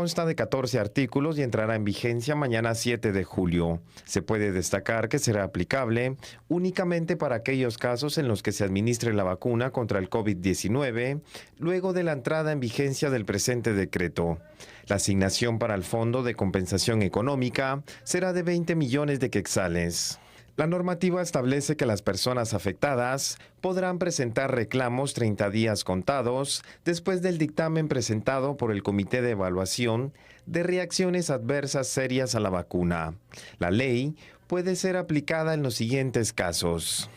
consta de 14 artículos y entrará en vigencia mañana 7 de julio. Se puede destacar que será aplicable únicamente para aquellos casos en los que se administre la vacuna contra el COVID-19 luego de la entrada en vigencia del presente decreto. La asignación para el Fondo de Compensación Económica será de 20 millones de quetzales. La normativa establece que las personas afectadas podrán presentar reclamos 30 días contados después del dictamen presentado por el Comité de Evaluación de Reacciones Adversas Serias a la vacuna. La ley puede ser aplicada en los siguientes casos: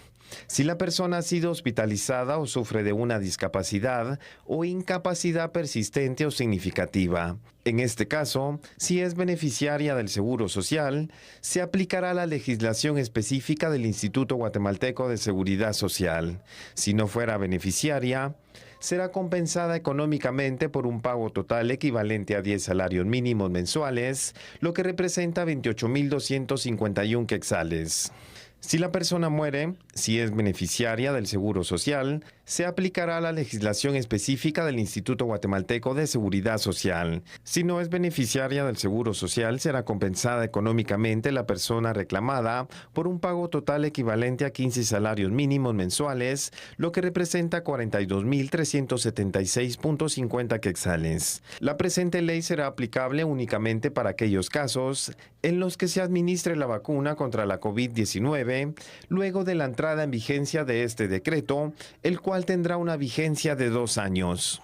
si la persona ha sido hospitalizada o sufre de una discapacidad o incapacidad persistente o significativa. En este caso, si es beneficiaria del Seguro Social, se aplicará la legislación específica del Instituto Guatemalteco de Seguridad Social. Si no fuera beneficiaria, será compensada económicamente por un pago total equivalente a 10 salarios mínimos mensuales, lo que representa 28.251 quetzales. Si la persona muere, si es beneficiaria del Seguro Social, se aplicará la legislación específica del Instituto Guatemalteco de Seguridad Social. Si no es beneficiaria del Seguro Social, será compensada económicamente la persona reclamada por un pago total equivalente a 15 salarios mínimos mensuales, lo que representa 42.376.50 quetzales. La presente ley será aplicable únicamente para aquellos casos en los que se administre la vacuna contra la COVID-19 luego de la entrada en vigencia de este decreto, el cual tendrá una vigencia de 2 años.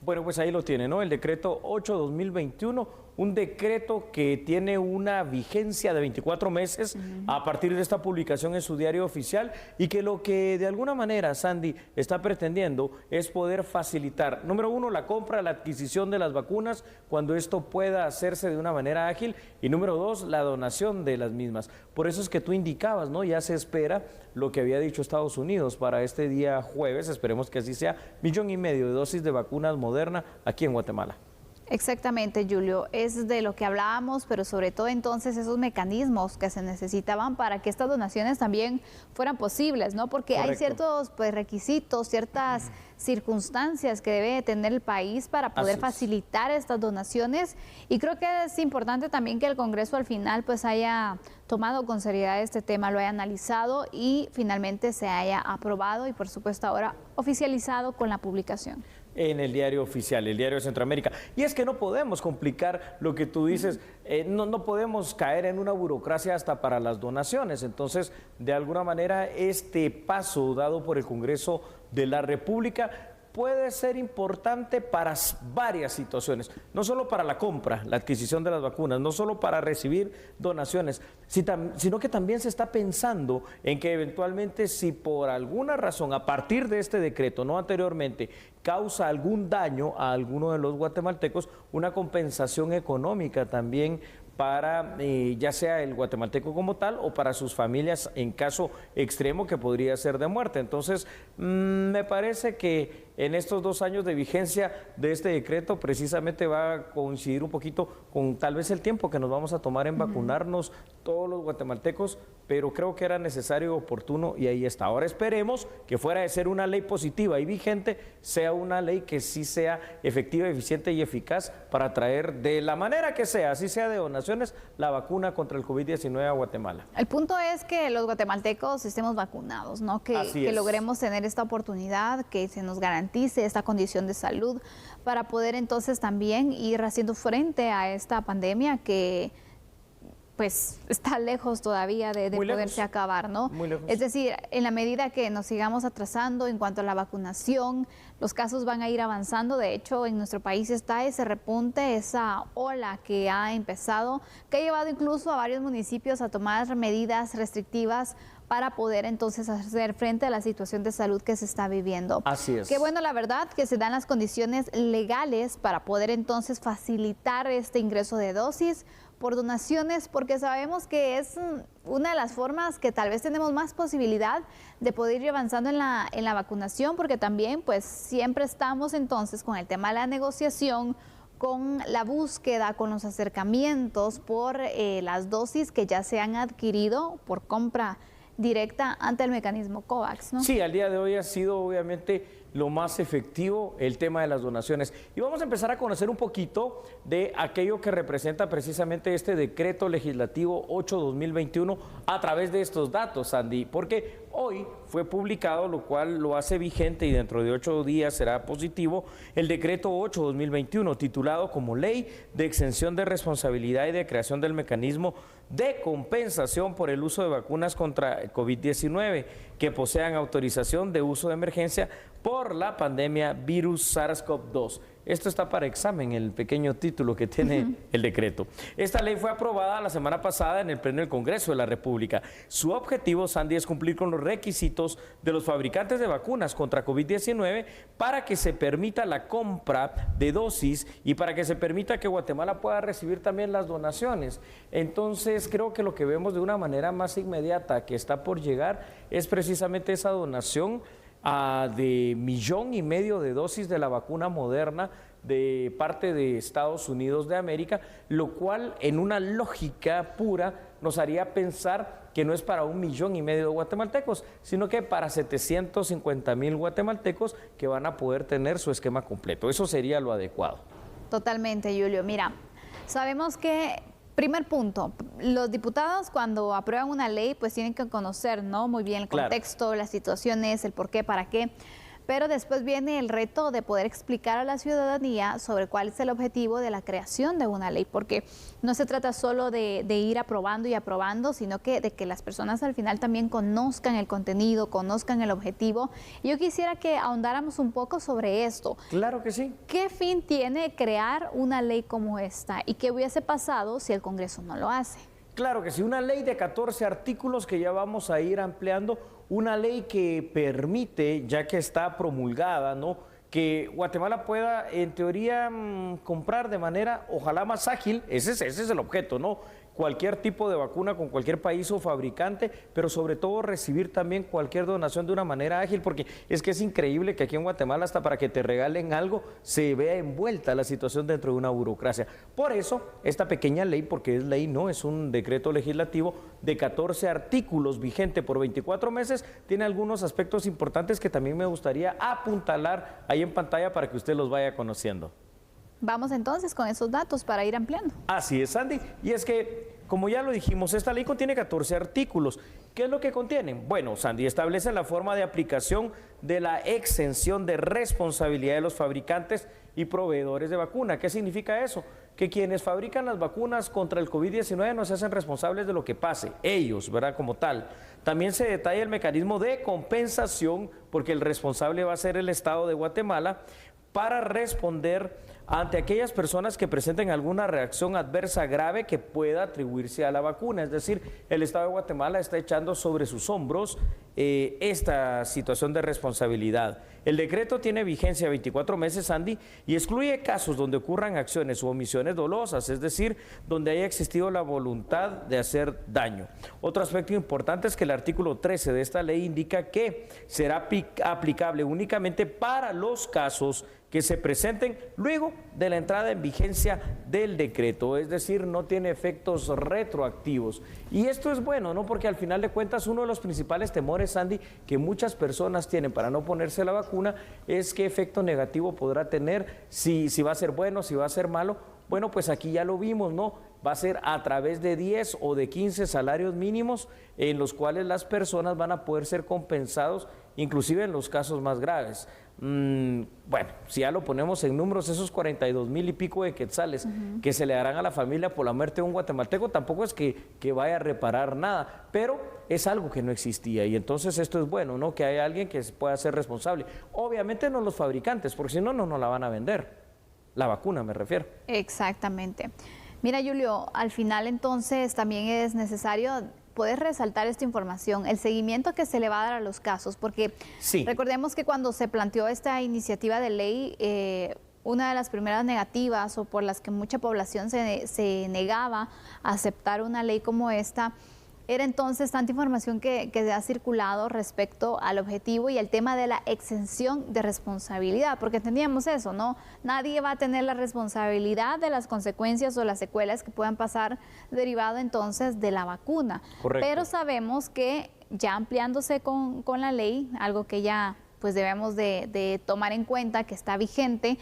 Bueno, pues ahí lo tiene, ¿no? El decreto 8/2021, un decreto que tiene una vigencia de 24 meses a partir de esta publicación en su diario oficial, y que lo que de alguna manera Sandy está pretendiendo es poder facilitar, número uno, la compra, la adquisición de las vacunas cuando esto pueda hacerse de una manera ágil, y número dos, la donación de las mismas. Por eso es que tú indicabas, ¿no? Ya se espera lo que había dicho Estados Unidos para este día jueves, esperemos que así sea, 1,5 millones de dosis de vacunas Moderna aquí en Guatemala. Exactamente, Julio, es de lo que hablábamos, pero sobre todo entonces esos mecanismos que se necesitaban para que estas donaciones también fueran posibles, ¿no? Porque Correcto. Hay ciertos requisitos, ciertas circunstancias que debe tener el país para poder facilitar estas donaciones, y creo que es importante también que el Congreso al final pues haya tomado con seriedad este tema, lo haya analizado y finalmente se haya aprobado y por supuesto ahora oficializado con la publicación en el diario oficial, el diario de Centroamérica. Y es que no podemos complicar lo que tú dices, no podemos caer en una burocracia hasta para las donaciones. Entonces, de alguna manera, este paso dado por el Congreso de la República puede ser importante para varias situaciones, no solo para la compra, la adquisición de las vacunas, no solo para recibir donaciones, sino que también se está pensando en que eventualmente si por alguna razón, a partir de este decreto, no anteriormente, causa algún daño a alguno de los guatemaltecos, una compensación económica también para ya sea el guatemalteco como tal o para sus familias en caso extremo que podría ser de muerte. Entonces, me parece que en estos 2 años de vigencia de este decreto precisamente va a coincidir un poquito con tal vez el tiempo que nos vamos a tomar en vacunarnos todos los guatemaltecos, pero creo que era necesario y oportuno y ahí está. Ahora esperemos que fuera de ser una ley positiva y vigente, sea una ley que sí sea efectiva, eficiente y eficaz para traer de la manera que sea, así sea de donaciones, la vacuna contra el COVID-19 a Guatemala. El punto es que los guatemaltecos estemos vacunados, ¿no? Que logremos tener esta oportunidad, que se nos garantice esta condición de salud para poder entonces también ir haciendo frente a esta pandemia que pues está lejos todavía de poderse acabar, ¿no? Muy lejos. Es decir, en la medida que nos sigamos atrasando en cuanto a la vacunación, los casos van a ir avanzando. De hecho, en nuestro país está ese repunte, esa ola que ha empezado, que ha llevado incluso a varios municipios a tomar medidas restrictivas para poder entonces hacer frente a la situación de salud que se está viviendo. Así es. Qué bueno, la verdad, que se dan las condiciones legales para poder entonces facilitar este ingreso de dosis por donaciones, porque sabemos que es una de las formas que tal vez tenemos más posibilidad de poder ir avanzando en la vacunación, porque también pues siempre estamos entonces con el tema de la negociación, con la búsqueda, con los acercamientos por las dosis que ya se han adquirido por compra directa ante el mecanismo COVAX, ¿no? Sí, al día de hoy ha sido obviamente lo más efectivo el tema de las donaciones. Y vamos a empezar a conocer un poquito de aquello que representa precisamente este decreto legislativo 8/2021 a través de estos datos, Sandy, porque hoy fue publicado, lo cual lo hace vigente y dentro de 8 días será positivo, el decreto 8/2021, titulado como Ley de Exención de Responsabilidad y de Creación del Mecanismo de Compensación por el uso de vacunas contra el COVID-19 que posean autorización de uso de emergencia por la pandemia virus SARS-CoV-2. Esto está para examen, el pequeño título que tiene el decreto. Esta ley fue aprobada la semana pasada en el Pleno del Congreso de la República. Su objetivo, Sandy, es cumplir con los requisitos de los fabricantes de vacunas contra COVID-19 para que se permita la compra de dosis y para que se permita que Guatemala pueda recibir también las donaciones. Entonces, creo que lo que vemos de una manera más inmediata que está por llegar es precisamente esa donación de 1,5 millones de dosis de la vacuna Moderna de parte de Estados Unidos de América, lo cual en una lógica pura nos haría pensar que no es para 1,5 millones de guatemaltecos, sino que para 750,000 guatemaltecos que van a poder tener su esquema completo. Eso sería lo adecuado. Totalmente, Julio. Mira, sabemos que primer punto, los diputados cuando aprueban una ley pues tienen que conocer, ¿no?, muy bien el contexto, las situaciones, el por qué, para qué, pero después viene el reto de poder explicar a la ciudadanía sobre cuál es el objetivo de la creación de una ley, porque no se trata solo de ir aprobando y aprobando, sino que de que las personas al final también conozcan el contenido, conozcan el objetivo. Y yo quisiera que ahondáramos un poco sobre esto. Claro que sí. ¿Qué fin tiene crear una ley como esta? ¿Y qué hubiese pasado si el Congreso no lo hace? Claro que sí, una ley de 14 artículos que ya vamos a ir ampliando, una ley que permite, ya que está promulgada, ¿no?, que Guatemala pueda, en teoría, comprar de manera, ojalá más ágil, ese es el objeto, ¿no?, cualquier tipo de vacuna con cualquier país o fabricante, pero sobre todo recibir también cualquier donación de una manera ágil, porque es que es increíble que aquí en Guatemala hasta para que te regalen algo se vea envuelta la situación dentro de una burocracia. Por eso, esta pequeña ley, porque es ley, no es un decreto legislativo de 14 artículos vigente por 24 meses, tiene algunos aspectos importantes que también me gustaría apuntalar ahí en pantalla para que usted los vaya conociendo. Vamos entonces con esos datos para ir ampliando. Así es, Sandy. Y es que, como ya lo dijimos, esta ley contiene 14 artículos. ¿Qué es lo que contienen? Bueno, Sandy, establece la forma de aplicación de la exención de responsabilidad de los fabricantes y proveedores de vacuna. ¿Qué significa eso? Que quienes fabrican las vacunas contra el COVID-19 no se hacen responsables de lo que pase, ellos, ¿verdad?, como tal. También se detalla el mecanismo de compensación, porque el responsable va a ser el Estado de Guatemala, para responder ante aquellas personas que presenten alguna reacción adversa grave que pueda atribuirse a la vacuna. Es decir, el Estado de Guatemala está echando sobre sus hombros esta situación de responsabilidad. El decreto tiene vigencia 24 meses, Andy, y excluye casos donde ocurran acciones u omisiones dolosas, es decir, donde haya existido la voluntad de hacer daño. Otro aspecto importante es que el artículo 13 de esta ley indica que será aplicable únicamente para los casos que se presenten luego de la entrada en vigencia del decreto, es decir, no tiene efectos retroactivos. Y esto es bueno, ¿no?, porque al final de cuentas uno de los principales temores, Sandy, que muchas personas tienen para no ponerse la vacuna es qué efecto negativo podrá tener, si va a ser bueno, si va a ser malo. Bueno, pues aquí ya lo vimos, ¿no? Va a ser a través de 10 o de 15 salarios mínimos en los cuales las personas van a poder ser compensados, inclusive en los casos más graves. Bueno, si ya lo ponemos en números, esos 42,000 y pico de quetzales que se le darán a la familia por la muerte de un guatemalteco, tampoco es que vaya a reparar nada, pero es algo que no existía y entonces esto es bueno, ¿no?, que haya alguien que pueda ser responsable. Obviamente no los fabricantes, porque si no, no la van a vender, la vacuna me refiero. Exactamente. Mira, Julio, al final entonces también es necesario poder resaltar esta información, el seguimiento que se le va a dar a los casos, porque sí, recordemos que cuando se planteó esta iniciativa de ley, una de las primeras negativas o por las que mucha población se negaba a aceptar una ley como esta, era entonces tanta información que ha circulado respecto al objetivo y el tema de la exención de responsabilidad, porque entendíamos eso, ¿no? Nadie va a tener la responsabilidad de las consecuencias o las secuelas que puedan pasar derivado entonces de la vacuna. Correcto. Pero sabemos que ya ampliándose con la ley, algo que ya pues debemos de tomar en cuenta, que está vigente,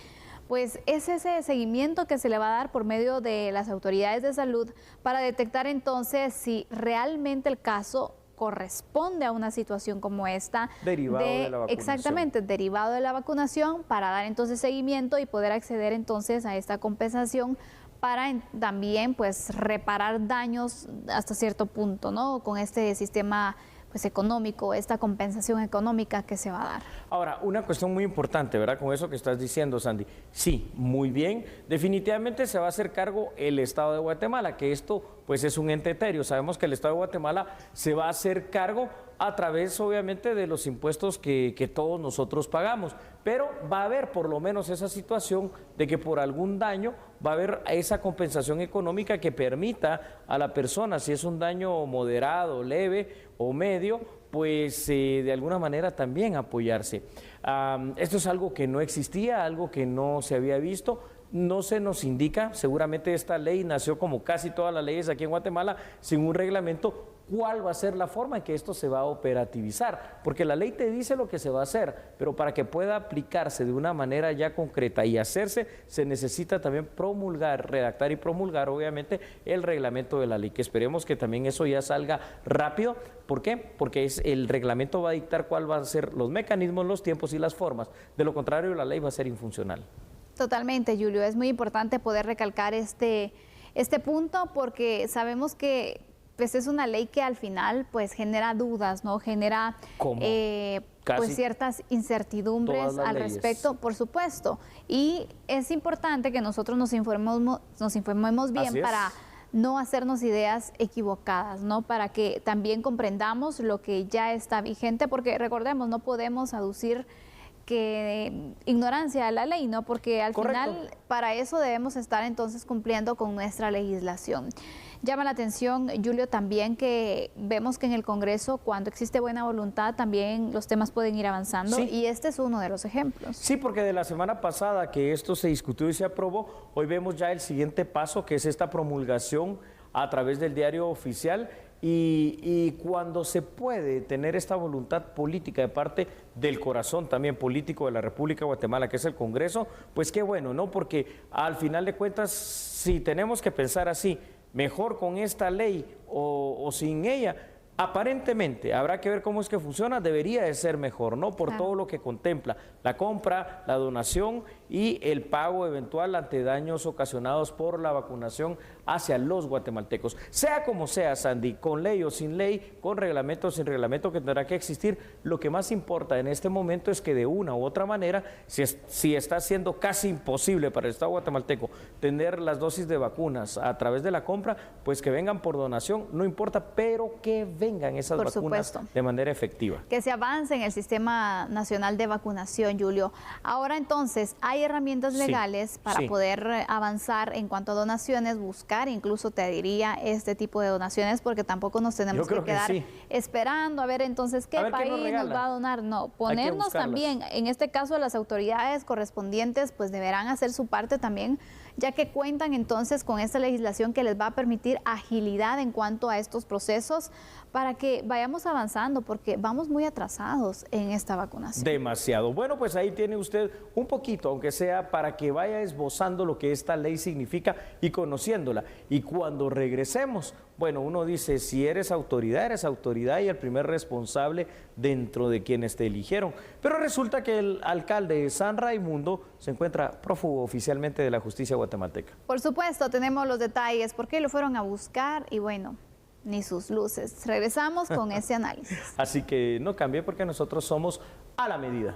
pues es ese seguimiento que se le va a dar por medio de las autoridades de salud para detectar entonces si realmente el caso corresponde a una situación como esta. Derivado de la vacunación. Exactamente, derivado de la vacunación, para dar entonces seguimiento y poder acceder entonces a esta compensación para también pues reparar daños hasta cierto punto, ¿no? Con este sistema pues económico, esta compensación económica que se va a dar. Ahora, una cuestión muy importante, ¿verdad? Con eso que estás diciendo, Sandy. Sí, muy bien. Definitivamente se va a hacer cargo el Estado de Guatemala, que esto pues es un ente etéreo. Sabemos que el Estado de Guatemala se va a hacer cargo a través, obviamente, de los impuestos que todos nosotros pagamos. Pero va a haber por lo menos esa situación de que por algún daño va a haber esa compensación económica que permita a la persona, si es un daño moderado, leve o medio, pues de alguna manera también apoyarse. Esto es algo que no existía, algo que no se había visto. No se nos indica, seguramente esta ley nació como casi todas las leyes aquí en Guatemala, sin un reglamento, cuál va a ser la forma en que esto se va a operativizar, porque la ley te dice lo que se va a hacer, pero para que pueda aplicarse de una manera ya concreta y hacerse, se necesita también promulgar, redactar y promulgar, obviamente, el reglamento de la ley, que esperemos que también eso ya salga rápido. ¿Por qué? Porque el reglamento va a dictar cuál van a ser los mecanismos, los tiempos y las formas. De lo contrario, la ley va a ser infuncional. Totalmente, Julio. Es muy importante poder recalcar este punto porque sabemos que pues es una ley que al final pues genera dudas, ¿no? Genera pues ciertas incertidumbres al respecto, por supuesto. Y es importante que nosotros nos informemos bien para no hacernos ideas equivocadas, ¿no? Para que también comprendamos lo que ya está vigente, porque recordemos, no podemos aducir que ignorancia de la ley, ¿no? Porque al final para eso debemos estar entonces cumpliendo con nuestra legislación. Llama la atención, Julio, también que vemos que en el Congreso, cuando existe buena voluntad, también los temas pueden ir avanzando, y este es uno de los ejemplos. Sí, porque de la semana pasada que esto se discutió y se aprobó, hoy vemos ya el siguiente paso, que es esta promulgación a través del diario oficial. Y cuando se puede tener esta voluntad política de parte del corazón también político de la República de Guatemala, que es el Congreso, pues qué bueno, ¿no? Porque al final de cuentas, si tenemos que pensar así, mejor con esta ley o sin ella, aparentemente, habrá que ver cómo es que funciona, debería de ser mejor, ¿no? Por todo lo que contempla, la compra, la donación y el pago eventual ante daños ocasionados por la vacunación hacia los guatemaltecos. Sea como sea, Sandy, con ley o sin ley, con reglamento o sin reglamento que tendrá que existir, lo que más importa en este momento es que de una u otra manera, si está siendo casi imposible para el Estado guatemalteco tener las dosis de vacunas a través de la compra, pues que vengan por donación, no importa, pero que vengan esas vacunas de manera efectiva. Que se avance en el Sistema Nacional de Vacunación, Julio. Ahora entonces, hay herramientas legales para poder avanzar en cuanto a donaciones, buscar incluso te diría este tipo de donaciones, porque tampoco nos tenemos que quedar esperando a ver entonces qué país nos va a donar. No, ponernos también, en este caso las autoridades correspondientes pues deberán hacer su parte también, ya que cuentan entonces con esta legislación que les va a permitir agilidad en cuanto a estos procesos para que vayamos avanzando, porque vamos muy atrasados en esta vacunación. Demasiado. Bueno, pues ahí tiene usted un poquito, aunque sea para que vaya esbozando lo que esta ley significa y conociéndola. Y cuando regresemos, bueno, uno dice, si eres autoridad y el primer responsable dentro de quienes te eligieron. Pero resulta que el alcalde de San Raimundo se encuentra prófugo oficialmente de la justicia guatemalteca. Por supuesto, tenemos los detalles, por qué lo fueron a buscar y bueno, ni sus luces. Regresamos con ese análisis. Así que no cambie porque nosotros somos a la medida.